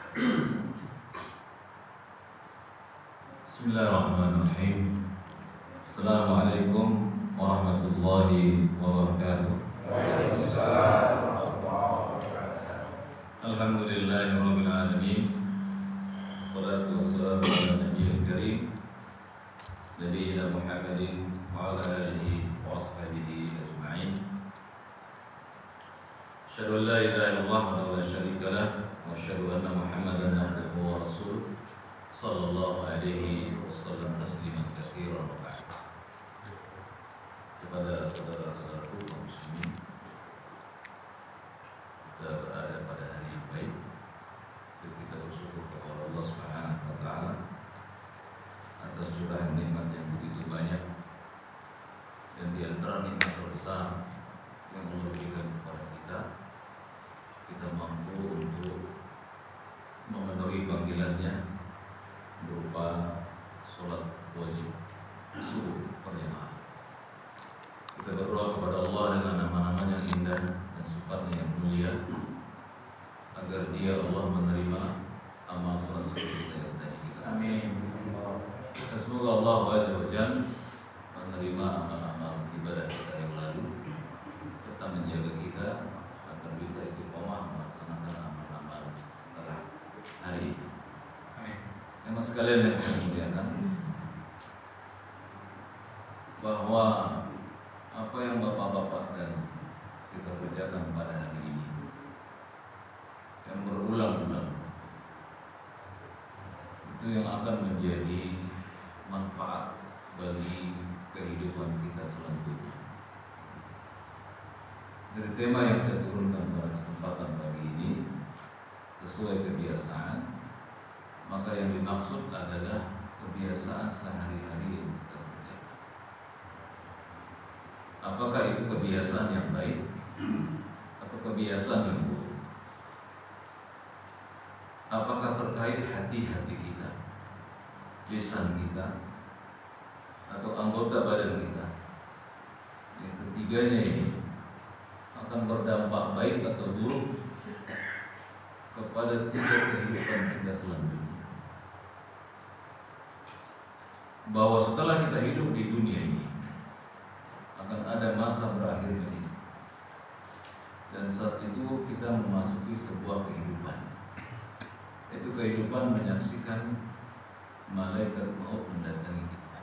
Bismillahirrahmanirrahim. Assalamualaikum warahmatullahi wabarakatuh. Waalaikumsalam warahmatullahi wabarakatuh. Alhamdulillahirabbil alamin. Wassalatu wassalamu ala nabiyil karim nabiyina Muhammadin wa ala alihi wa ashabihi ajma'in. Asyhadu an la ilaha illallah wa la syarika lah wa asyhadu anna Muhammadan abduhu wa rasuluh sallallahu alaihi wasallam tasliman katsiran wa ba'd. Kepada saudara-saudaraku kaum muslimin, kita berada pada hari yang baik. Kita bersyukur kepada Allah Subhanahu wa taala atas curahan nikmat yang begitu banyak, dan di antara nikmat terbesar yang Allah berikan kepada kita mampu untuk memenuhi panggilannya berupa sholat wajib subuh berjamaah. Kita berdoa kepada Allah dengan nama-namanya yang indah dan sifatnya yang mulia, agar Dia Allah menerima amal sholat subuh kita yang tadi kita. Amin. Dan semoga Allah Azza wa Jalla menerima amal-amal ibadah kita yang lalu, serta menjaga kita agar bisa istiqomah melaksanakan amal-amal setelah hari ini. Teman sekalian yang saya muliakan, bahwa apa yang bapak-bapak dan kita kerjakan pada hari ini yang berulang-ulang, itu yang akan menjadi manfaat bagi kehidupan kita selanjutnya. Dari tema yang saya turunkan pada kesempatan pagi ini, sesuai kebiasaan, maka yang dimaksud adalah kebiasaan sehari-hari yang kita kerjakan. Apakah itu kebiasaan yang baik atau kebiasaan yang buruk? Apakah terkait hati-hati kita, lisan kita, atau anggota badan kita? Yang ketiganya ini akan berdampak baik atau buruk kepada tiga kehidupan kita selanjutnya. Bahwa setelah kita hidup di dunia ini akan ada masa berakhirnya ini, dan saat itu kita memasuki sebuah kehidupan. Itu kehidupan menyaksikan malaikat maut mendatangi kita,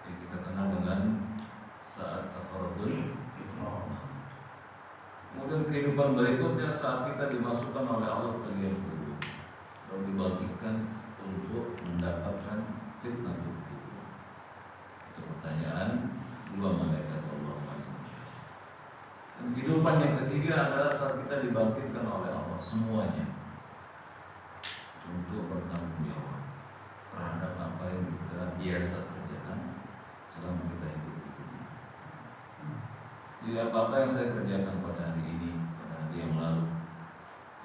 yang kita kenal dengan saat sakaratul maut. Kemudian kehidupan berikutnya saat kita dimasukkan oleh Allah ke liang kubur, lalu dibangkitkan untuk mendapatkan fitnah kubur. Itu pertanyaan dua malaikat Allah. Dan kehidupan yang ketiga adalah saat kita dibangkitkan oleh Allah semuanya untuk bertanggung jawab terhadap apa yang kita biasa kerjakan selama kita hidup di dunia. Jadi apa-apa yang saya kerjakan pada hari ini, pada hari yang lalu,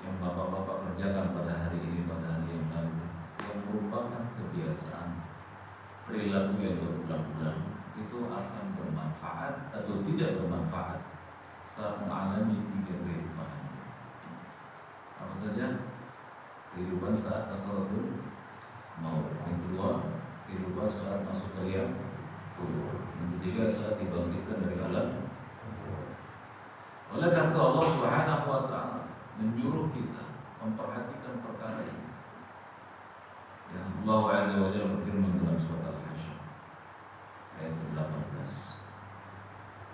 yang bapak-bapak kerjakan pada hari ini, pada hari yang lalu, yang merupakan kebiasaan perilaku yang berulang-ulang, itu akan bermanfaat atau tidak bermanfaat saat mengalami tiga kehidupan. Apa saja? Kehidupan saat sakaratul maut. Yang kedua, kehidupan saat masuk ke liang kubur. Yang ketiga, saat dibangkitkan dari alam. Oleh karena itu Allah Subhanahu wa taala menyuruh kita memperhatikan perkara ini. Ya, Allah Azza wa Jalla berfirman dalam surat Al-Hasyr ayat ke-18.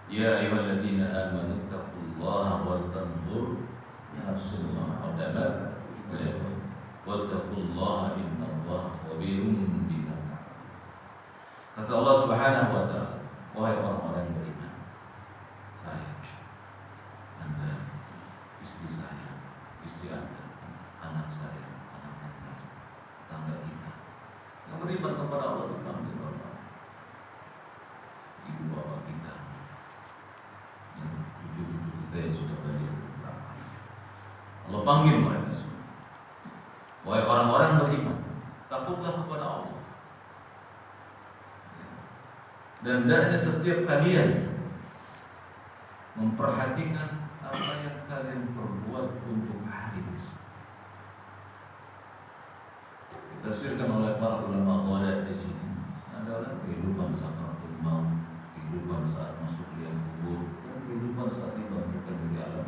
Ya ayyuhalladzina amanu taqullaha wal tanzur nafsun ma qaddamat lighad wattaqullaha innallaha khabirum bima ta'malun. Kata Allah Subhanahu wa taala, wahai orang-orang yang beriman, saya, Anda, istri saya, istri Anda, anak saya, anak Anda, tetangga kita yang beriman kepada Allah, dipanggil Allah, ibu bapak kita, yang cucu-cucu kita yang sudah balik berapa, Allah panggil mereka semua. Wahai orang-orang yang beriman, takutlah kepada Allah, dan hendaknya setiap kalian memperhatikan apa yang kalian perbuat untuk hari esok. ditafsirkan oleh para ulama qada di sini adalah kehidupan sakaratul maut, kehidupan saat masuk liang kubur, dan kehidupan saat dibangkitkan dari alam.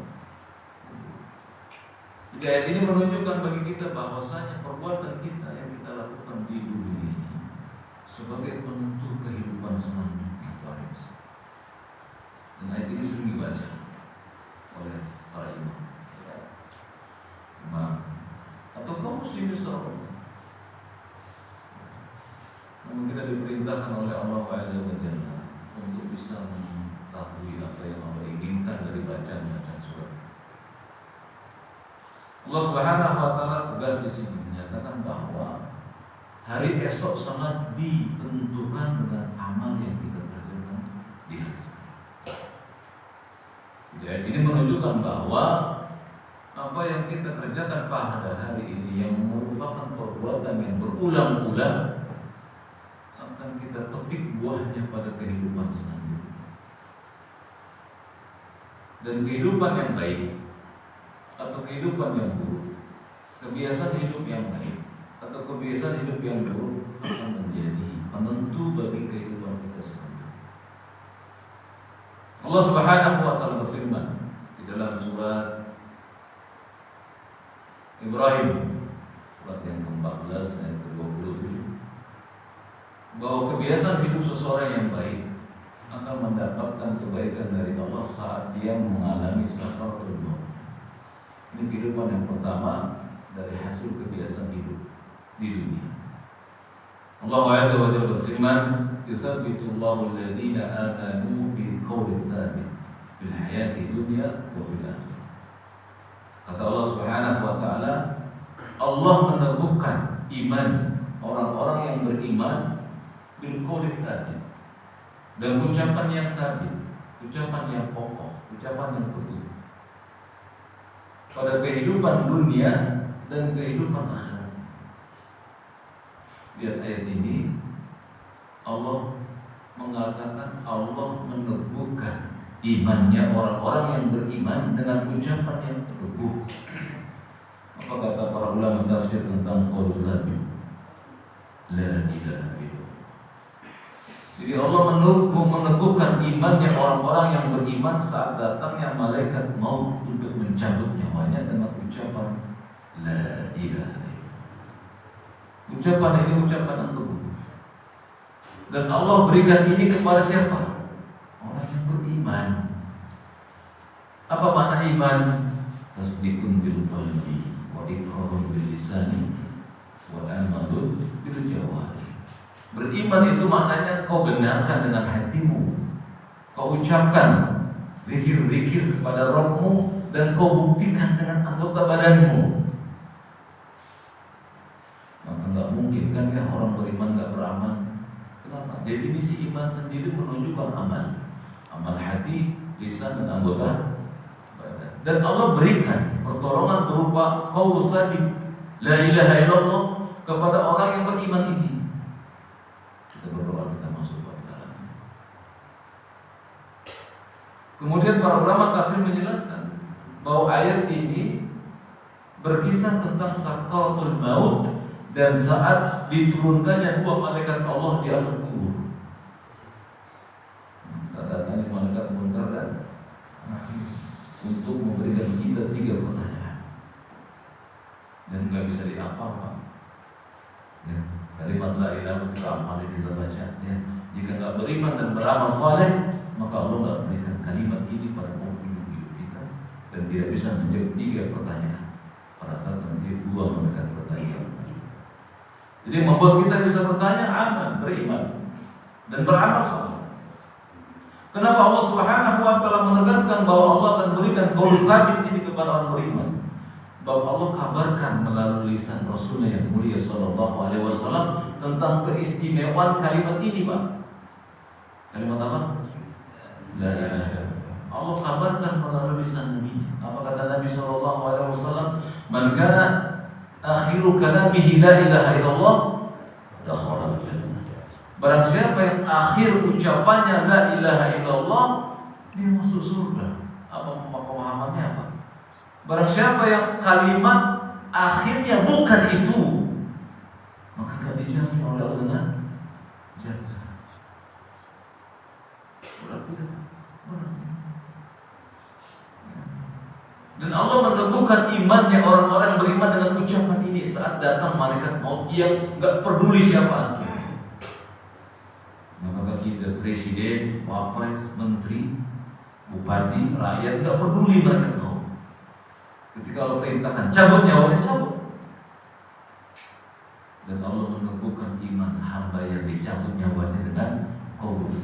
Jadi ayat ini menunjukkan bagi kita bahwasanya perbuatan kita yang kita lakukan di dunia ini sebagai penentu kehidupan selanjutnya. Dan ayat ini sering dibaca oleh para imam atau kaum muslimin secara umum. Namun kita diperintahkan oleh Allah Azza wa Jalla untuk bisa mengetahui apa yang Allah inginkan dari bacaan surat. Allah Subhanahu wa taala tegas di sini menyatakan bahwa hari esok sangat ditentukan dengan amal yang kita kerjakan di hari sekarang. Jadi ini menunjukkan bahwa apa yang kita kerjakan pada hari ini yang merupakan perbuatan yang berulang-ulang akan kita petik buahnya pada kehidupan selanjutnya. Dan kehidupan yang baik atau kehidupan yang buruk, kebiasaan hidup yang baik atau kebiasaan hidup yang buruk akan menjadi penentu bagi kehidupan kita selanjutnya. Allah Subhanahu wa taala berfirman di dalam surat Ibrahim surat yang ke-14 ayat ke-27 bahwa kebiasaan hidup seseorang yang baik akan mendapatkan kebaikan dari Allah saat dia mengalami sakaratul maut. Ini kehidupan yang pertama dari hasil kebiasaan hidup di dunia. Allah Azza wa Jalla berfirman, "Yutsabbitullahu alladziina aamanu bil qawli tsabit fil hayati dunya wa fil akhirah." Kata Allah Subhanahu wa taala, Allah meneguhkan iman orang-orang yang beriman bil qawli tsabit, dan ucapan yang sabit, ucapan yang kokoh, ucapan yang teguh pada kehidupan dunia dan kehidupan akhirat. Lihat ayat ini, Allah mengatakan Allah meneguhkan imannya orang-orang yang beriman dengan ucapan yang teguh. Apa kata para ulama tafsir tentang qaul sabit? La ilaha illallah. Jadi Allah meneguhkan imannya orang-orang yang beriman saat datangnya malaikat maut untuk mencabut nyawanya dengan ucapan La ilaha illallah. Ucapan ini ucapan yang teguh. Dan Allah berikan ini kepada siapa? Orang yang beriman. Apa makna iman? Tasdiqun bil qalbi wa iqrarun bil lisani wa amalun bil jawari. Beriman itu maknanya kau benarkan dengan hatimu, kau ucapkan zikir-zikir kepada Rabbmu, dan kau buktikan dengan anggota badanmu. Maka nggak mungkin kan ya orang beriman nggak beramal. Kenapa? Definisi iman sendiri menunjukkan amal, amal hati, lisan, dan anggota badan. Dan Allah berikan pertolongan berupa qaul sabit la ilaha illallah kepada orang yang beriman ini. Kita berdoa, kita masuk ke dalam. Kemudian para ulama tafsir menjelaskan bahwa ayat ini berkisah tentang sakaratul maut dan saat diturunkannya dua malaikat Allah di alam kubur. Saat datangnya malaikat munkar dan untuk memberikan kita 3 pertanyaan dan nggak bisa diapa-apa. Ya, kalimat la ilaha kita amalin, kita baca. Ya, jika nggak beriman dan beramal saleh, maka Allah nggak berikan kalimat ini pada hidup kita dan tidak bisa menjawab 3 pertanyaan. Pada saat nanti 2 malaikat bertanya. Jadi membuat kita bisa bertanya, aman, beriman dan beramal saleh. Kenapa Allah Subhanahu wa taala menegaskan bahwa Allah akan berikan qaul sabit ini kepada orang beriman? Bahwa Allah kabarkan melalui lisan Rasulnya yang mulia sallallahu alaihi wasallam tentang keistimewaan kalimat ini, Pak. Kalimat apa? La ilaha illallah. Allah kabarkan melalui lisan Nabi. Apa kata Nabi sallallahu alaihi wasallam? Man kana akhiru kalamihi la ilaha illallah dakhala al-jannah. Barang siapa yang akhir ucapannya la ilaha illallah, dia masuk surga. Apa pemahamannya apa? Barang siapa yang kalimat akhirnya bukan itu, maka gak dijamin oleh Allah dengan jannah. Berarti dan Allah meneguhkan imannya orang-orang beriman dengan ucapan ini saat datang malaikat maut yang gak peduli siapa antum. Maka kita presiden, wapres, menteri, bupati, rakyat gak peduli malaikat maut. Ketika Allah perintahkan cabut nyawanya, cabut. Dan Allah meneguhkan iman hamba yang dicabut nyawanya dengan qaulul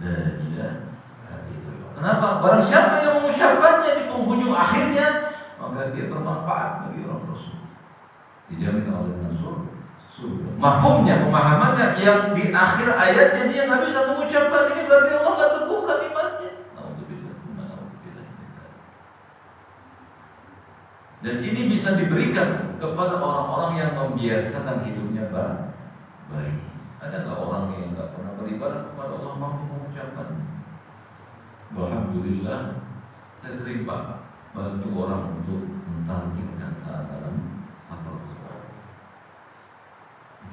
la ilaha. Kenapa? Barang siapa yang mengucapkannya di penghujung akhirnya, maka dia bermanfaat bagi orang Rasul. Dijamin oleh Rasul surga. Mafhumnya, pemahamannya yang di akhir ayatnya dia nggak bisa mengucapkan ini berarti Allah nggak teguhkan imannya. Dan ini bisa diberikan kepada orang-orang yang membiasakan hidupnya baik. Ada nggak orang yang nggak pernah beribadah kepada Allah mampu mengucapkan? Alhamdulillah, saya sering bantu orang untuk mentalkinkan saat dalam safar saudara.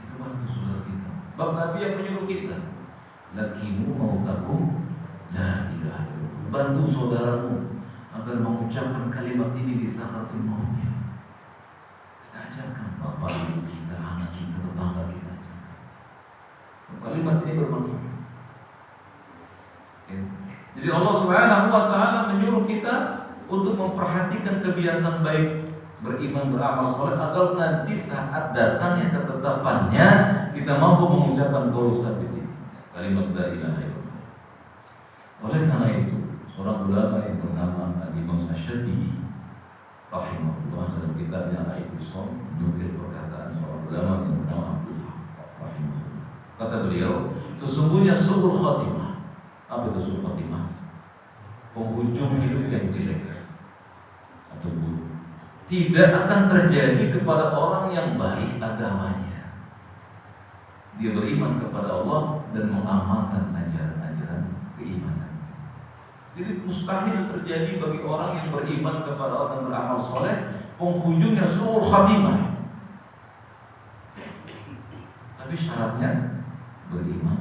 Kita bantu saudara kita. Bab Nabi yang menyuruh kita, lakimu mautakum la ilaha illallah. Bantu saudaramu agar mengucapkan kalimat ini di sakaratul mautnya. Kita ajarkan bapak ibu kita, anak kita, tetangga kita. Kalimat ini bermanfaat. Jadi Allah Subhanahu wa taala menyuruh kita untuk memperhatikan kebiasaan baik, beriman, beramal saleh agar nanti saat datangnya ketetapannya kita mampu mengucapkan qaul sabit, kalimat la ilaha illallah. Oleh karena itu, seorang ulama yang bernama Imam Asy'atibi rahimahullah dalam kitabnya Al-I'tisam menukil perkataan seorang ulama yang bernama Abdul Haq rahimahullah. Kata beliau, sesungguhnya su'ul khatimah. Apa itu su'ul khatimah? Penghujung hidup yang jelek atau buruk tidak akan terjadi kepada orang yang baik agamanya. Dia beriman kepada Allah dan mengamalkan ajaran-ajaran keimanan. Jadi mustahil terjadi bagi orang yang beriman kepada Allah dan beramal soleh penghujungnya su'ul khatimah. Tapi syaratnya beriman,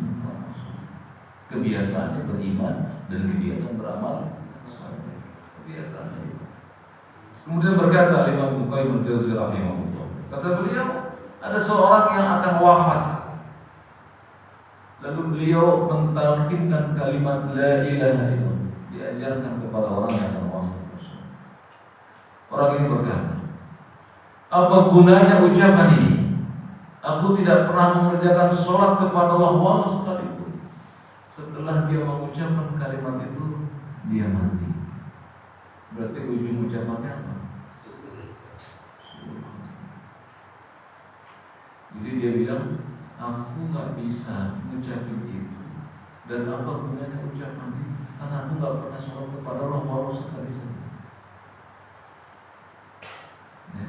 kebiasaannya beriman dan kebiasaan beramal soleh. Kebiasaannya itu. Kemudian berkata Imam Ibnu Al-Jauzi rahimahullah, kata beliau, ada seorang yang akan wafat. Lalu beliau mentalkinkan kalimat la ilaha illallah, diajarkan kepada orang yang akan wafat. Orang ini berkata, apa gunanya ucapan ini? Aku tidak pernah mengerjakan sholat kepada Allah walau sekalipun. Setelah dia mengucapkan kalimat itu, dia mati. Berarti ujung ucapannya apa? Jadi dia bilang, aku gak bisa mengucapkan itu. Dan apa gunanya ucapan itu? Karena aku gak pernah sholat kepada Allah walau sekali saja. Ya.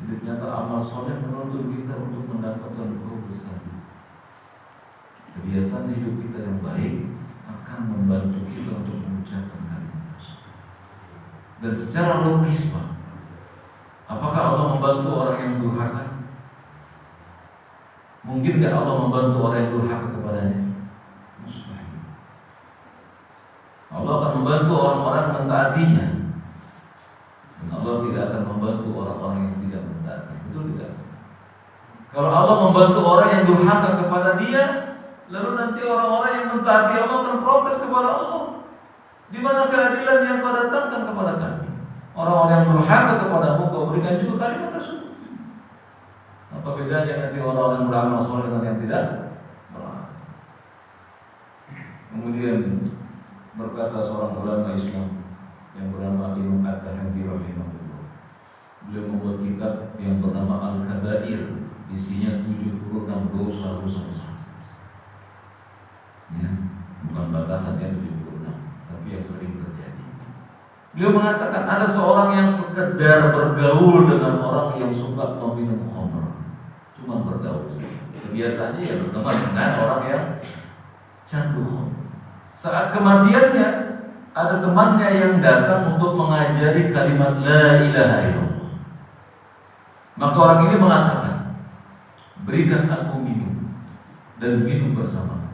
Jadi ternyata amal soleh menuntut kita untuk mendapatkan besar. Kebiasaan hidup kita yang baik akan membantu kita untuk mengucapkan kalimat tersebut. Dan secara logis, Pak, apakah Allah membantu orang yang durhaka? Mungkin tidak Allah membantu orang yang durhaka kepadanya? Mustahil. Allah akan membantu orang-orang mentaatinya. Dan Allah tidak akan membantu orang-orang yang tidak mentaati. Betul tidak? Kalau Allah membantu orang yang durhaka kepada dia, lalu nanti orang-orang yang mentaati Allah akan protes kepada Allah. Di mana keadilan yang kau datangkan kepada kami? Orang-orang yang durhaka kepadamu kau berikan juga kalimat tersebut. Apa bedanya nanti orang-orang yang beramal soleh dengan yang tidak beramal? Kemudian berkata seorang ulama Islam yang bernama Imam At-Tahawi rahimahullah. Beliau membuat kitab yang bernama Al-Kabair, isinya 76 dosa-dosa besar. Ya, bukan batasannya 76, tapi yang sering terjadi. Beliau mengatakan ada seorang yang sekedar bergaul dengan orang yang suka meminum khamr, cuma bergaul. Kebiasaannya ya berteman dengan orang yang candu khamr. Saat kematiannya ada temannya yang datang untuk mengajari kalimat la ilaha illallah. Maka orang ini mengatakan, berikan aku minum dan minum bersama.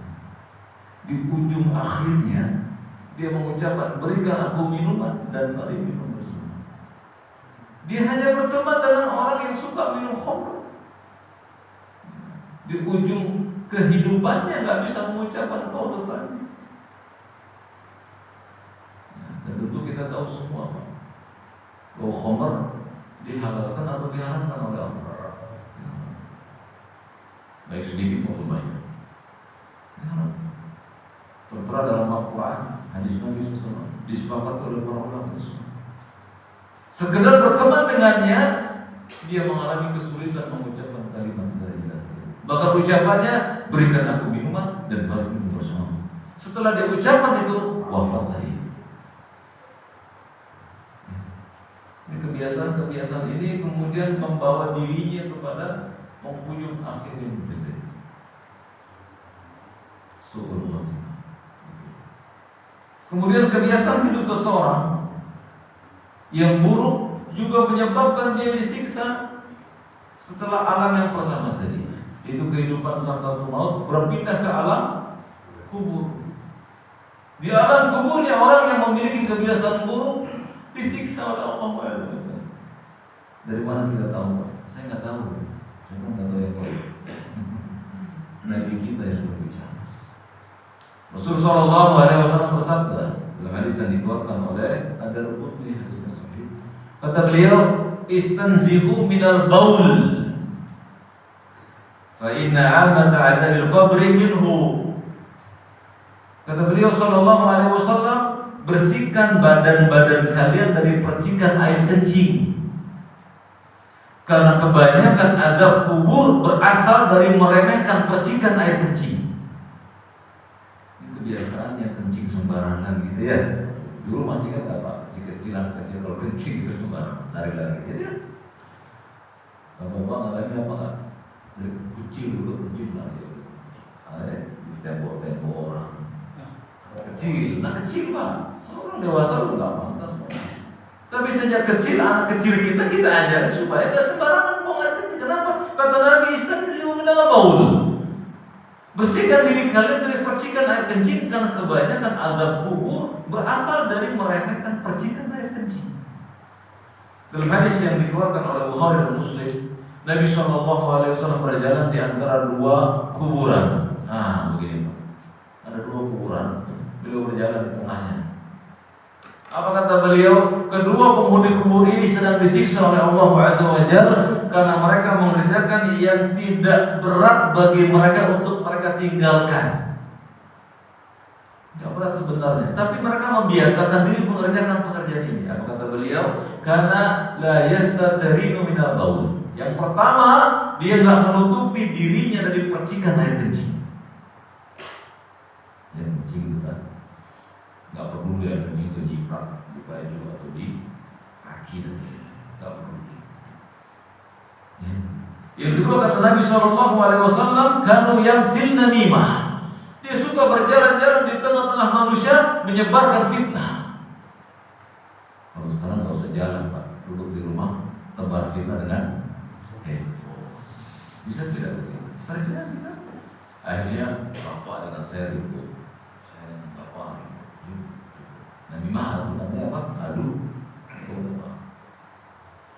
Di ujung akhirnya dia mengucapkan, berikan aku minuman dan mari minum bersama. Dia hanya berteman dengan orang yang suka minum khamr. Di ujung kehidupannya nggak bisa mengucapkan qaul tsani. Dan tentu kita tahu semua bahwa khamr dihalalkan atau diharamkan oleh Allah, baik sedikit maupun banyak. Tertera dalam Al-Quran, hadis Nabi SAW, disepakati oleh para ulama. Sekedar berteman dengannya, dia mengalami kesulitan mengucapkan kalimat la ilaha illallah. Bahkan ucapannya, berikan aku minuman dan mari minum bersama. Setelah dia ucapkan itu, wafat lagi. Kebiasaan ini kemudian membawa dirinya kepada penghujung akhir yang jelek. Su'ul khatimah. Kemudian kebiasaan hidup seseorang yang buruk juga menyebabkan dia disiksa setelah alam yang pertama tadi, yaitu kehidupan sakaratul maut, berpindah ke alam kubur. Di alam kuburnya orang yang memiliki kebiasaan buruk disiksa oleh Allah. Dari mana kita tahu? Saya nggak tahu. Saya nggak tahu yang tahu. Nabi kita yang sudah bicara. Rasulullah Shallallahu Alaihi Wasallam bersabda dalam hadis yang dikeluarkan oleh Ad-Darqutni, hadisnya sahih. Kata beliau, istanzihu minal baul, fa inna amata adabil qabri minhu. Kata beliau Shallallahu Alaihi Wasallam, bersihkan badan-badan kalian dari percikan air kencing, karena kebanyakan azab kubur berasal dari meremehkan percikan air kencing. Kebiasaannya kencing sembarangan gitu ya. Dulu masih kan apa, kecil-kecilan kalau kencing itu sembarangan, lari-lari gitu ya. Bapak ngalamin apa nggak? Dari kecil dulu kencing lari, ada di tembok-tembok orang. Kecil, nah kecil pak. Orang dewasa lu nggak pantas. Tapi sejak kecil, anak kecil kita ajarin supaya nggak sembarangan buang air kencing. Kenapa? Kata Nabi, istanzihu minal baul. Bersihkan diri kalian dari percikan air kencing, karena kebanyakan azab kubur berasal dari meremehkan percikan air kencing. Dalam hadis yang dikeluarkan oleh Bukhari dan Muslim, Nabi SAW berjalan di antara dua kuburan. Nah, begini Pak. Ada dua kuburan, beliau berjalan di tengahnya. Apa kata beliau? Kedua penghuni kubur ini sedang disiksa oleh Allah Azza wa Jalla karena mereka mengerjakan yang tidak berat bagi mereka untuk mereka tinggalkan. Tidak berat sebenarnya, tapi mereka membiasakan diri mengerjakan pekerjaan ini. Apa kata beliau? Karena la yastatarinu minal baul. Yang pertama, dia nggak menutupi dirinya dari percikan air kencing. Yang kencing itu kan nggak perlu dia kencing itu nyiprat di baju atau di kaki, nggak perlu. Yang kedua kata Nabi SAW, kanu yamsil namimah. Dia suka berjalan-jalan di tengah-tengah manusia menyebarkan fitnah. Kalau sekarang nggak usah jalan Pak, duduk di rumah tebar fitnah dengan bisa tidak begitu? Tidak. Akhirnya bapak dengan saya ribut, saya dengan bapak ribut. Namimah namanya apa? Adu domba.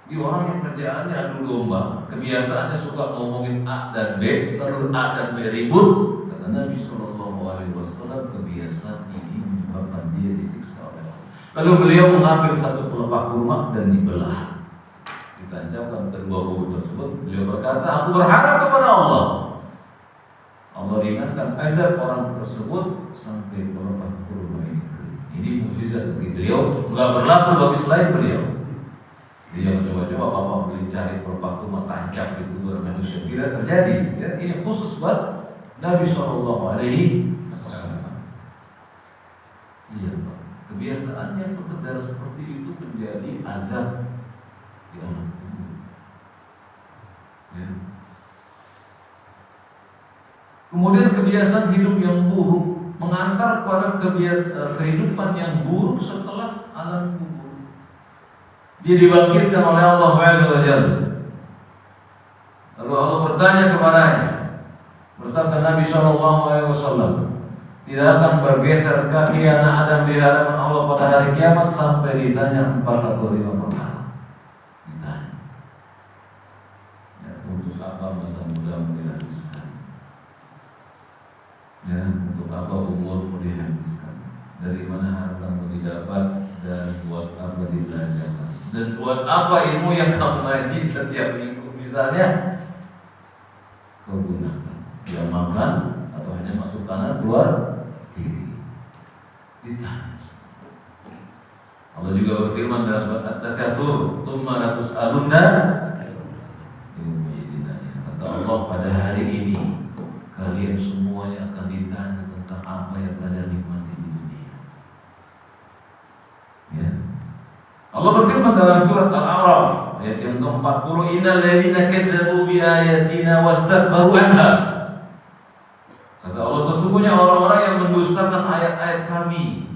Di orang yang kerjaannya adu domba, kebiasaannya suka ngomongin A dan B, lalu A dan B ribut. Kata Nabi SAW, kebiasaan ini menyebabkan dia disiksa oleh Allah. Lalu beliau mengambil satu pelepah kurma dan dibelah, ditancapkan kedua buku tersebut. Beliau berkata, aku berharap kepada Allah ringankan adab orang tersebut sampai pelepah kurma ini. Ini mukjizat bagi beliau, nggak berlaku bagi selain beliau. Dia coba-coba bapak beli cari pelepah kurma tancap di tubuh manusia, tidak terjadi. Ya, ini khusus buat Nabi SAW. Iya Pak, kebiasaannya sekedar seperti itu menjadi adab di alam kubur. Ya. Kemudian kebiasaan hidup yang buruk mengantar kepada kehidupan yang buruk setelah alam kubur. Dia dibangkitkan oleh Allah Azza wa Jalla. Lalu Allah bertanya kepadanya. Bersabda Nabi SAW, tidak akan bergeser kaki anak Adam di hadapan Allah pada hari kiamat sampai ditanya 4 atau 5 perkara. Ditanya, ya, untuk apa masa mudamu dihabiskan? Ya, untuk apa umurmu dihabiskan? Dari mana hartamu didapat dan buat apa dibelanjakan? Dan buat apa ilmu yang kamu ngaji setiap minggu? Misalnya, kau gunakan, diamalkan atau hanya masuk kanan keluar kiri? Ditanya. Allah juga berfirman dalam surat At-Takatsur, "Tsumma latus'alunna yawma idzin." Kata Allah, pada hari ini kalian semuanya akan ditanya tentang apa yang kalian nikmati di dunia. Ya. Allah berfirman dalam surat Al-A'raf ayat yang ke-40, "Innal ladzina kadzdzabu bi ayatina wastakbaru anha." Kata Allah, sesungguhnya orang-orang yang mendustakan ayat-ayat kami,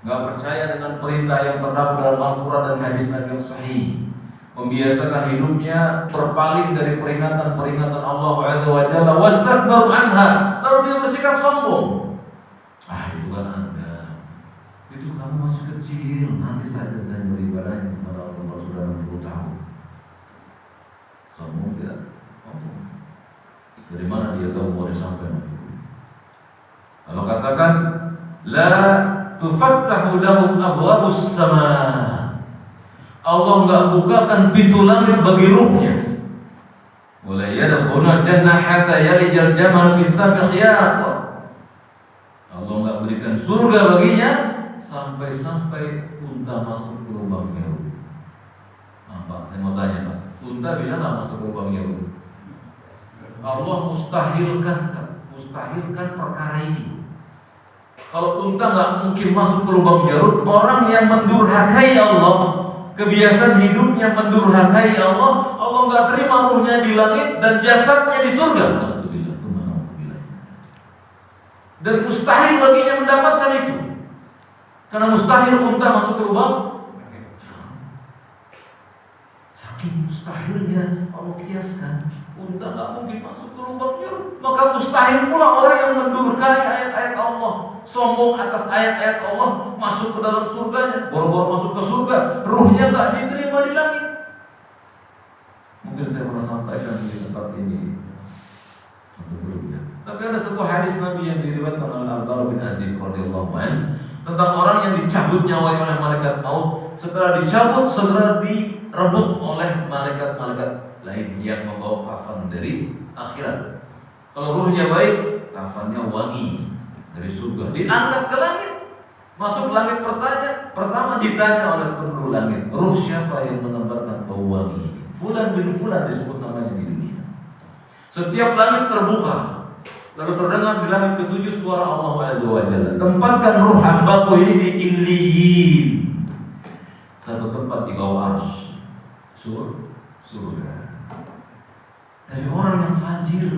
enggak percaya dengan perintah yang terdapat dalam Al-Qur'an dan hadis Nabi yang sahih, membiasakan hidupnya berpaling dari peringatan-peringatan Allah Azza wa Jalla, wastakbaru anha, lalu dia bersikap sombong. Itu kan Anda, itu kamu masih kecil, nanti saja saya beribadahnya kepada Allah sudah 60 tahun. Sombong tidak? Sombong. Dari mana dia tahu mau sampai nanti? Kalau katakan la tufattahu lahum abwabus sama, Allah enggak bukakan pintu langit bagi ruhnya. Wala yadkhuluna jannah hatta yalijal jamal fi sab'i khiyat. Allah enggak berikan surga baginya sampai unta masuk ke lubang Yarub. Pak, saya mau tanya Pak, unta bisa nggak masuk ke lubang Yarub? Allah mustahilkan perkara ini. Kalau unta nggak mungkin masuk ke lubang Yarub, orang yang mendurhakai Allah, kebiasaan hidupnya mendurhakai Allah, Allah nggak terima ruhnya di langit dan jasadnya di surga. Dan mustahil baginya mendapatkan itu. Karena mustahil unta masuk ke lubang. Saking mustahilnya Allah kiaskan, unta nggak mungkin masuk ke lubangnya. Maka mustahil pula orang yang mendurhakai ayat-ayat Allah, sombong atas ayat-ayat Allah, masuk ke dalam surganya, boro-boro masuk ke surga, ruhnya nggak diterima di langit. Mungkin saya pernah sampaikan di tempat ini sebelumnya. Tapi ada sebuah hadis Nabi yang diriwayatkan oleh Al-Bara bin Azib radhiyallahu anhu tentang orang yang dicabut nyawanya oleh malaikat maut. Setelah dicabut, segera direbut oleh malaikat-malaikat lain yang membawa kafan dari akhirat. Kalau ruhnya baik, kafannya wangi dari surga, diangkat ke langit, masuk langit pertama ditanya oleh penduduk langit, ruh siapa yang menebarkan bau wangi? Fulan bin Fulan disebut namanya di dunia. Setiap langit terbuka, lalu terdengar di langit ketujuh suara Allah Azza wa Jalla, tempatkan ruh hambaku ini di Illiyin, satu tempat di bawah arsy, surga. Dari orang yang fajir,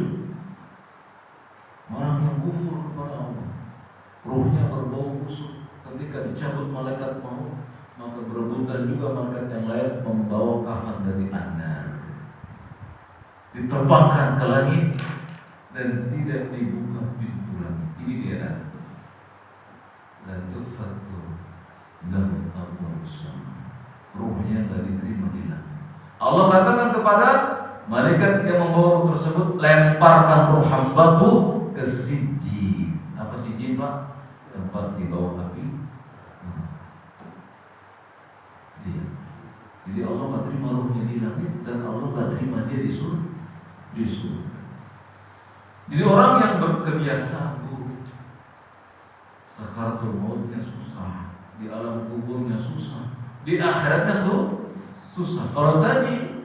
orang yang kufur kepada Allah, ruhnya berbau busuk. Ketika dicabut malaikat maut, maka berebutan juga malaikat yang lain membawa kafan dari An-Nar, diterbangkan ke langit dan tidak dibuka pintu langit. Ini dia dan tufatul dan ruhnya tidak diterima di langit. Allah katakan kepada malaikat yang membawa ruh tersebut, lemparkan ruh hambaku ke Sijjin. Apa Sijjin Pak? Tempat di bawah api. Jadi Allah nggak terima ruhnya di langit dan Allah nggak terima dia di surga. Jadi orang yang berkebiasaan sakaratul mautnya susah, di alam kuburnya susah, di akhiratnya susah. Kalau tadi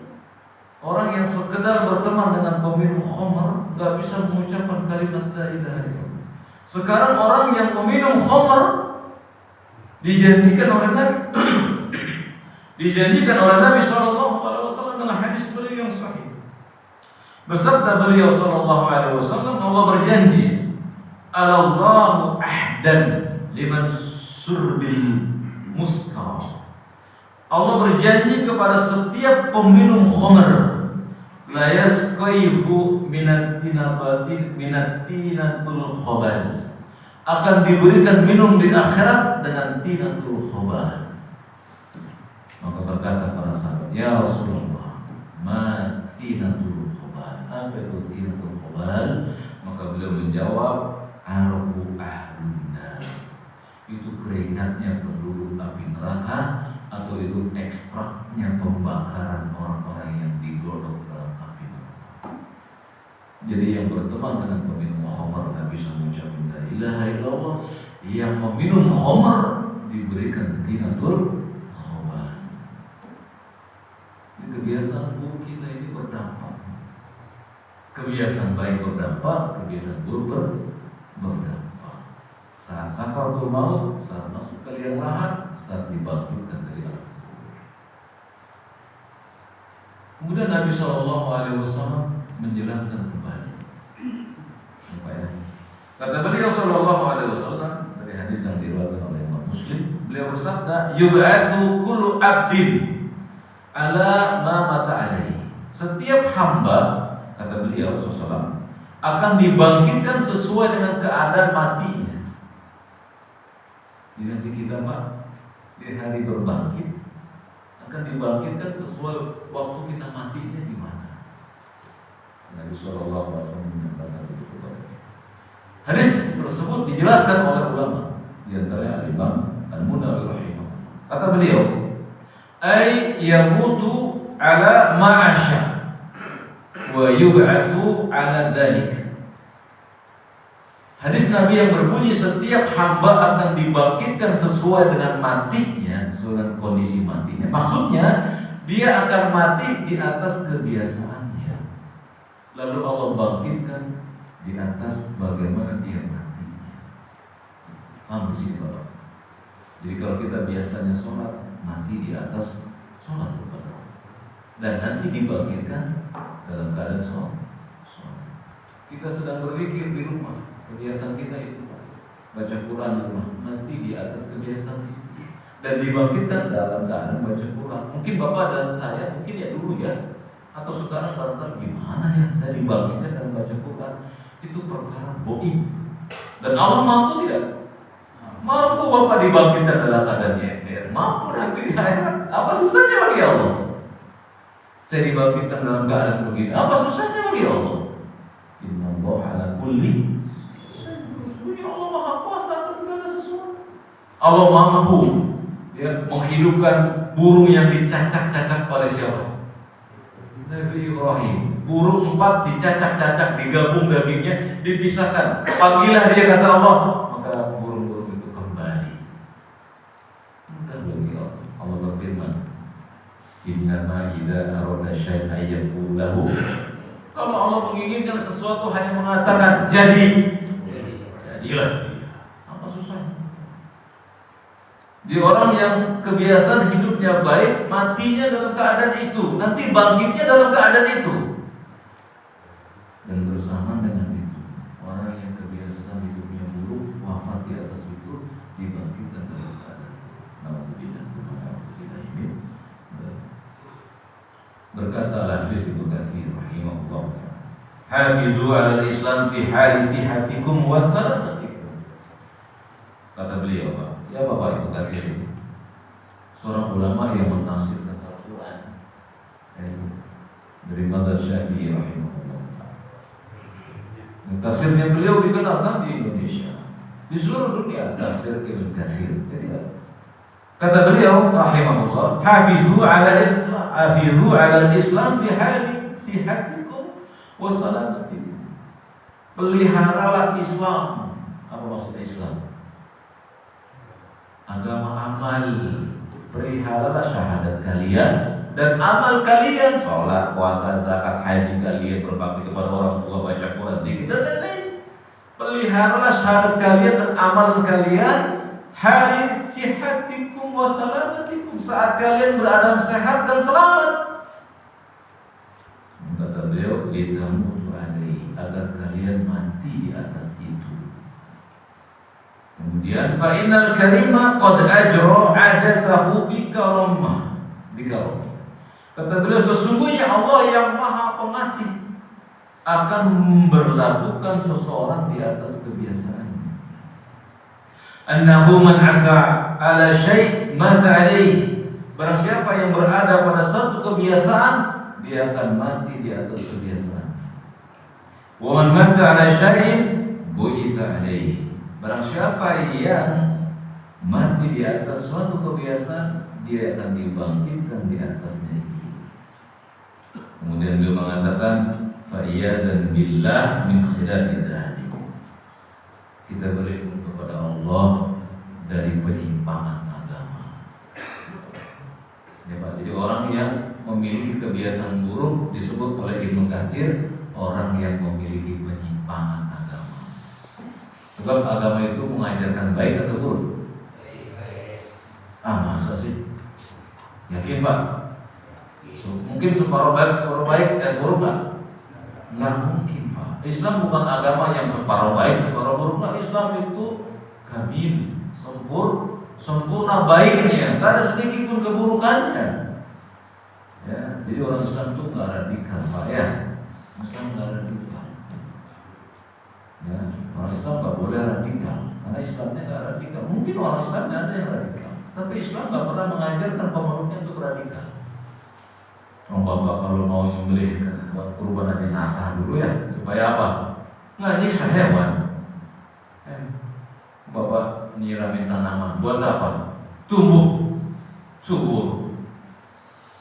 orang yang sekedar berteman dengan peminum khamr nggak bisa mengucapkan kalimat la ilaha illallah. Sekarang orang yang meminum khamr dijanjikan oleh Nabi SAW dengan hadis beliau yang sahih. Bersabda beliau SAW, Allah berjanji, Allahu ahdan liman surbil muskar. Allah berjanji kepada setiap peminum khamr, la yasqayhu minat-tinatul khabal, akan diberikan minum di akhirat dengan tinatul khabal. Maka berkata para sahabat, ya Rasulullah, ma tinatul khabal, apa itu tinatul khabal? Maka beliau menjawab, arqu ahlunnar, itu keringatnya penduduk api neraka, atau itu ekstraknya pembakaran orang-orang yang digodok dalam api neraka. Jadi yang berteman dengan peminum khamar gak bisa mengucapkan la ilaha illallah, yang meminum khamar diberikan tinatul khamar. Kebiasaan buruk kita ini berdampak. Kebiasaan baik berdampak, kebiasaan buruk berdampak. Saat sakaratul maut, saat masuk ke liang lahat, saat dibangkitkan dari alam kubur. Kemudian Nabi SAW menjelaskan kembali. Apa ya? Kata beliau SAW dari hadis yang diriwayatkan oleh Imam Muslim, beliau bersabda, "Yub'atsu kullu 'abdin ala ma mata alaihi." Setiap hamba, kata beliau SAW, akan dibangkitkan sesuai dengan keadaan matinya. Jadi nanti kita di hari berbangkit akan dibangkitkan sesuai waktu kita matinya di mana. Nabi SAW menyampaikan itu. Hadis tersebut dijelaskan oleh ulama, di antaranya Imam Al-Munawi rahimahullah. Kata beliau, ay yamutu ala ma'asya wa yub'atsu ala dzalik. Hadis Nabi yang berbunyi setiap hamba akan dibangkitkan sesuai dengan matinya, sesuai dengan kondisi matinya. Maksudnya dia akan mati di atas kebiasaannya, lalu Allah bangkitkan di atas bagaimana dia matinya. Paham di sini Bapak? Jadi kalau kita biasanya sholat, mati di atas sholat kepada Allah, dan nanti dibangkitkan dalam keadaan sholat. Kita sedang berzikir di rumah, kebiasaan kita itu baca Quran di rumah, nanti di atas kebiasaan itu, dan dibangkitkan dalam keadaan baca Quran. Mungkin Bapak dan saya, mungkin ya dulu ya, atau sekarang barangkali gimana ya, saya dibangkitkan dalam baca Quran. Itu perkara bohong. Dan Allah mampu tidak? Mampu Bapak dibangkitkan dalam keadaan nyender, mampu nanti di akhirat. Apa susahnya bagi Allah? Saya dibangkitkan dalam keadaan begini, apa susahnya bagi Allah? Innallaha ala kulli syai'in, Allah Maha Kuasa atas segala sesuatu. Allah mampu ya menghidupkan burung yang dicacak-cacak oleh siapa? Nabi Ibrahim. Burung 4 dicacak-cacak, digabung dagingnya, dipisahkan. Panggillah dia, kata Allah, maka burung-burung itu kembali. Mudah bagi Allah. Allah berfirman, innama idza arada syai'an yaqulu lahu. Kalau Allah menginginkan sesuatu hanya mengatakan jadi, jadilah. Apa susahnya? Di orang yang kebiasaan hidupnya baik, matinya dalam keadaan itu, nanti bangkitnya dalam keadaan itu. Dan bersama dengan itu, orang yang kebiasaan hidupnya buruk, wafat di atas itu, dibangkitkan dalam keadaan itu. Alhamdulillah ini. Berkata Al-Hafiz Ibnu Katsir rahimahullah, hafizu 'ala al-Islam fi hali sihhatikum wa salamatikum. Kata beliau, Pak, siapa Pak Ibnu Katsir ini? Seorang ulama yang menafsirkan Al-Quran dari mazhab Syafi'i rahimahullah. Tafsirnya beliau dikenalkan di Indonesia, di seluruh dunia tafsir Ibnu Katsir. Kata beliau rahimahullah, hafizu 'ala al-Islam fi hali sihhatikum wa salamatikum. Peliharalah Islam. Apa maksudnya Islam? Agama amal. Peliharalah syahadat kalian dan amal kalian, sholat, puasa, zakat, haji kalian, berbakti kepada orang tua, baca Quran, zikir dan lain-lain. Peliharalah syahadat kalian dan amal kalian hari sihhatikum wa salamatikum, saat kalian berada sehat dan selamat. Kata beliau, litamutu alaihi, agar kalian mati di atas itu. Kemudian fa innal karima qad ajra 'adatahu bi karamah. Kata beliau, sesungguhnya Allah yang Maha Pengasih masih akan memberlakukan seseorang di atas kebiasaannya. Annahu man asa ala syai' mata alaih. Barang siapa yang berada pada suatu kebiasaan, dia akan mati di atas kebiasaan. Wa man mata ala syai'in bu'itha alaih. Barang siapa yang mati di atas suatu kebiasaan, dia akan dibangkitkan di atasnya. Kemudian beliau mengatakan fa'iyadan billah min khilafi dzalik. Kita berlindung kepada Allah dari penyimpangan agama. Ya Pak, jadi orang yang memiliki kebiasaan buruk disebut oleh Ibnu Katsir orang yang memiliki penyimpangan agama. Sebab agama itu mengajarkan baik atau buruk? Masa sih? Yakin Pak? Mungkin separuh baik buruk nggak? Nggak mungkin Pak. Islam bukan agama yang separuh baik separuh buruk. Nggak. Islam itu kamil, sempurna baiknya, nggak ada sedikit pun keburukannya. Ya, jadi orang Islam itu nggak radikal Pak ya. Islam nggak radikal. Ya, orang Islam nggak boleh radikal karena Islamnya nggak radikal. Mungkin orang Islam ada yang radikal, tapi Islam nggak pernah mengajarkan pemeluknya untuk radikal. Bapak kalau mau nyembelih buat kurban aja nasah dulu ya, supaya apa? Nggak nyiksa hewan. Bapak nyiramin tanaman buat apa? Tumbuh subur.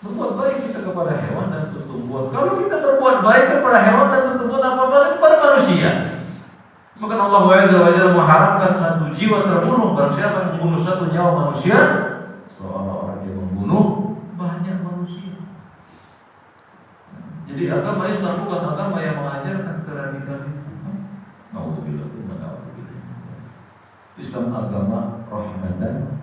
Berbuat baik kita kepada hewan dan tumbuhan. Kalau kita berbuat baik kepada hewan dan tumbuhan, apa-apa kepada manusia. Maka Allah Azza mengharamkan satu jiwa terbunuh. Barang siapa yang membunuh satu nyawa manusia, seolah-olah dia membunuh banyak manusia. Jadi agama Islam bukan agama yang mengajarkan keradikalisme. Nauzubillah. Islam agama rahmatan.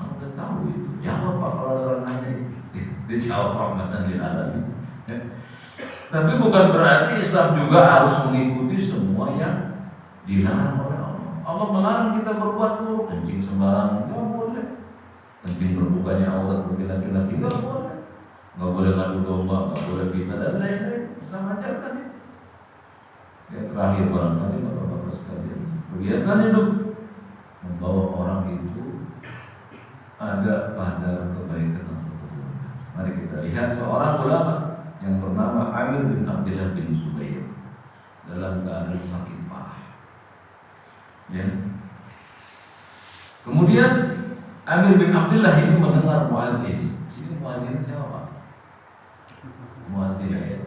Udah tahu itu. Jawab Pak kalau orang nanya itu. Dia jawab rahmatan lil alamin. Tapi bukan berarti Islam juga harus mengikuti semua yang dilarang oleh Allah. Allah melarang kita berbuat buruk, kencing sembarangan nggak boleh. Kencing terbukanya aurat bagi laki-laki nggak boleh. Nggak boleh ngadu domba, nggak boleh fitnah dan lain-lain. Islam ajarkan itu. Ya terakhir barangkali bapak-bapak sekalian, kebiasaan hidup membawa orang itu ada pada kebaikan atau keburukan. Mari kita lihat seorang ulama yang bernama Amir bin Abdullah bin Zubair dalam keadaan sakit parah. Ya. Kemudian Amir bin Abdullah ini mendengar muadzin. Sini muadzin siapa? Muadzin ya.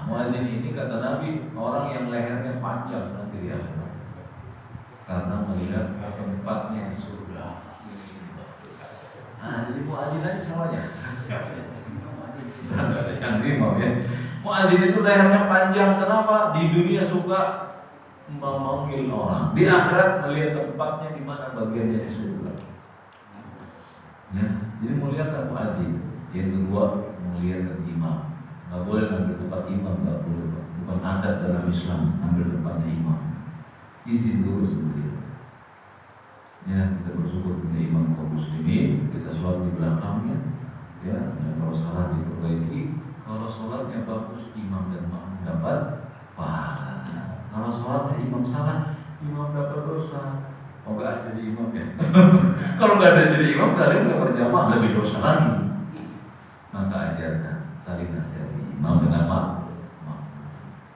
Muadzin ini kata Nabi orang yang lehernya panjang nanti di akhirat karena melihat tempatnya surga. Jadi muadzin aja semuanya. Yang lima ya. Muadzin itu lehernya panjang. Kenapa? Di dunia suka memanggil orang. Di akhirat melihat tempatnya di mana bagiannya di surga. Ya, jadi muliakan muadzin. Yang kedua muliakan imam. Nggak boleh ambil tempat imam, nggak boleh. Bukan adat dalam Islam ambil tempatnya imam. Izin dulu sebelumnya. Ya, kita bersyukur punya imam kaum muslimin. Kita sholat di belakangnya. Ya, kalau salah diperbaiki. Kalau sholatnya bagus, imam dan makmum dapat pahala. Kalau sholatnya imam salah, imam dapat dosa. Oh nggak jadi imam ya? Kalau nggak ada jadi imam, kalian nggak berjamaah lebih dosa lagi. Maka ajarkan saling nasihati imam dengan makmum.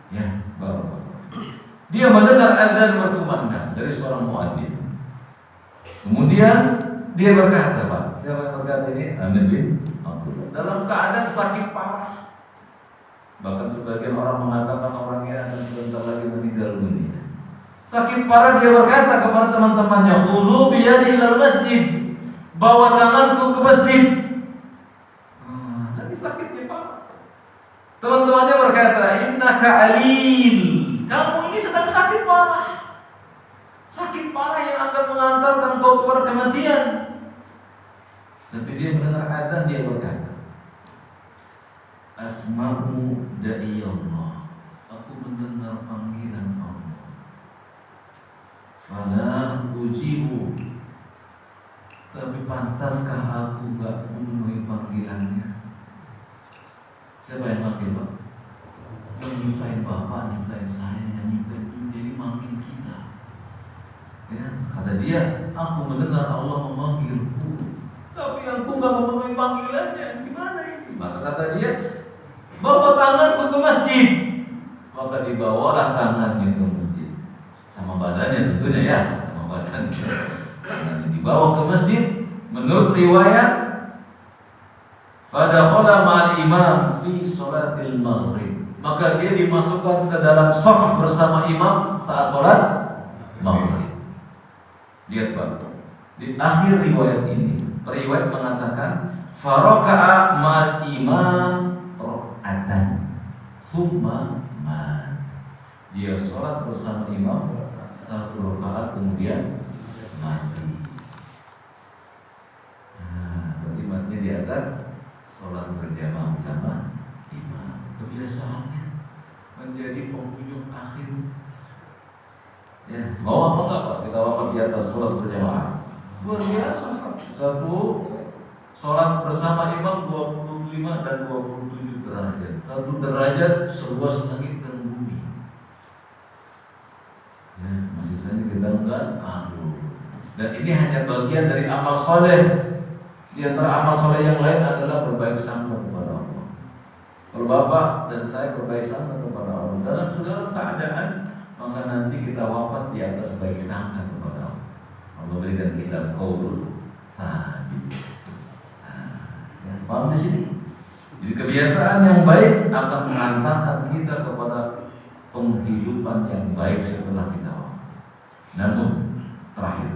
Ya, baru. Dia mendengar azan berkumandang dari seorang muadzin. Kemudian dia berkata, Pak, siapa yang berkata ini? Amir bin Abdullah. Dalam keadaan sakit parah. Bahkan sebagian orang mengatakan orangnya akan sebentar lagi meninggal dunia. Sakit parah, dia berkata kepada teman-temannya, "Khudhu biyadi ilal masjid." Bawa tanganku ke masjid. Lagi sakitnya parah. Teman-temannya berkata, "Innaka alil." Kamu ini sedang sakit parah. Sakit parah yang akan mengantarkan kau kepada kematian. Tapi dia mendengar azan, dia berkata, "Asma'u da'i Allah." Aku mendengar panggilan Allah. Fala ujibu. Tapi pantaskah aku gak memenuhi panggilannya? Siapa yang manggil Pak? Yang nyiptain Bapak, nyiptain saya, yang nyiptain itu, jadi manggil kita. Ya, kata dia, aku mendengar Allah memanggilku, tapi aku nggak memenuhi panggilannya. Gimana ini? Maka kata dia, bawa tanganku ke masjid. Maka dibawalah tangannya ke masjid, sama badannya tentunya ya, sama badannya. Tangannya dibawa ke masjid. Menurut riwayat, fadakhala ma'al imam fi sholatil maghrib. Maka dia dimasukkan ke dalam shaf bersama imam saat sholat maghrib. Lihat Pak, di akhir riwayat ini, periwayat mengatakan faraka'a ma'al imam rok'atan thumma mat. Dia sholat bersama imam 1 rakaat kemudian mati. Nah, berarti matinya di atas sholat berjamaah bersama imam. Kebiasaannya menjadi penghujung akhir. Ya, mau apa enggak Pak kita wafat di atas sholat berjamaah? Luar biasa Pak. Satu sholat bersama imam 25 dan 27 derajat. 1 derajat seluas langit dan bumi. Ya, masih saja kita enggak. Dan ini hanya bagian dari amal soleh. Di antara amal soleh yang lain adalah berbaik sangka kepada Allah. Kalau Bapak dan saya berbaik sangka kepada Allah dalam segala keadaan, maka nanti kita wafat di atas baik sangka kepada Allah. Allah berikan kita qaulul thabit. Ya, paham di sini? Jadi kebiasaan yang baik akan mengantarkan kita kepada penghidupan yang baik setelah kita wafat. Namun terakhir,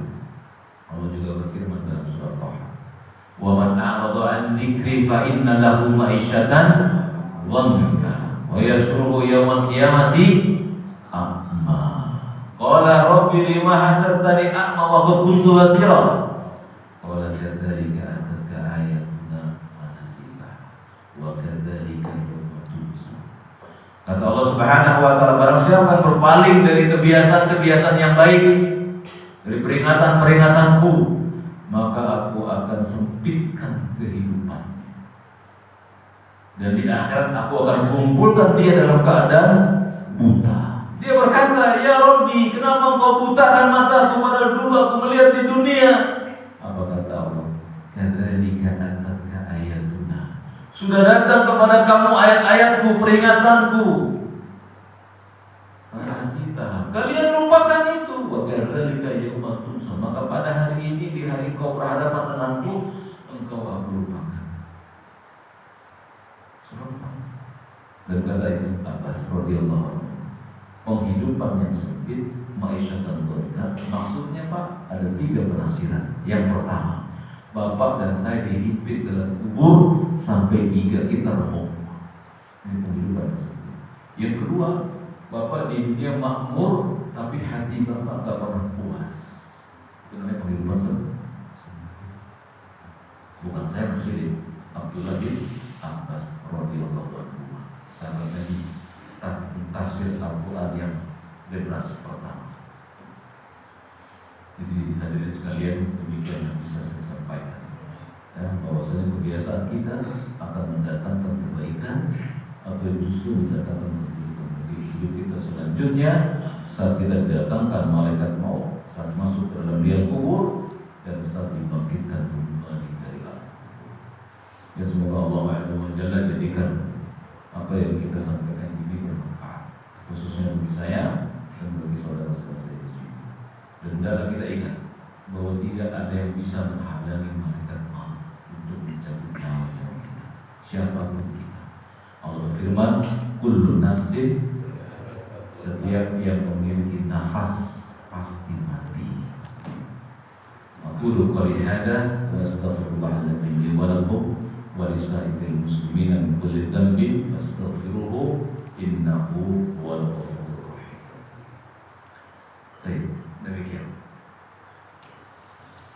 Allah juga berfirman dalam surah Taha, "Wa man a'rada 'an dzikri fa inna lahu ma'isyatan dhanka wa yasruhu yawmal qiyamati a'ma." Qala rabbi lima hasartani a'ma wa qad kuntu basira. Qala kadzalika atatka ayatuna fanasitaha wa kadzalika yawma tunsa. Kata Allah Subhanahu wa taala, barang siapa yang berpaling dari kebiasaan-kebiasaan yang baik, dari peringatan-peringatanku, maka aku akan sempitkan kehidupan. Dan di akhirat aku akan kumpulkan dia dalam keadaan buta. Dia berkata, "Ya Rabbi, kenapa engkau butakan mataku padahal dulu aku melihat di dunia?" Apa kata Allah? Kadzalika atatka ayatuna. Sudah datang kepada kamu ayat-ayatku, peringatanku. Kalian lupakan itu. Wa kadzalika yauma tunsa. Maka pada hari ini, di hari kau berhadapan denganku, engkau aku lupakan. Serempak. Dan kata itu Abbas radhiyallahu anhu, penghidupan yang sempit, ma'isyatan dhanka. Maksudnya Pak, ada 3 penafsiran. Yang pertama, Bapak dan saya dihimpit dalam kubur sampai giga kita remuk. Ini penghidupan yang sempit. Yang kedua, Bapak di dunia makmur, tapi hati Bapak gak pernah puas. Itu namanya penghidupan sempit. Bukan saya Muslim, Abdullah bin Abbas radhiyallahu anhu, sahabat Nabi, tafsir Al-Quran yang generasi pertama. Jadi hadirin sekalian, demikian yang bisa saya sampaikan. Ya, bahwasanya kebiasaan kita akan mendatangkan kebaikan atau justru mendatangkan keburukan bagi hidup kita selanjutnya saat kita didatangkan malaikat maut, saat masuk ke dalam liang kubur, dan saat dibangkitkan kembali dari alam. Ya, semoga Allah Azza wa Jalla jadikan apa yang kita sampaikan ini bermanfaat, khususnya bagi saya dan bagi saudara-saudara saya di sini. Dan hendaklah kita ingat bahwa tidak ada yang bisa menghalangi malaikat maut untuk mencabut nyawa kita, siapapun kita. Allah berfirman, kullu nafsin, setiap yang memiliki nafas pasti mati. Aqulu qouli hadza wa astaghfirullah li wa lakum wa lisa'iril muslimina min kulli dhanbin fastaghfiruhu innahu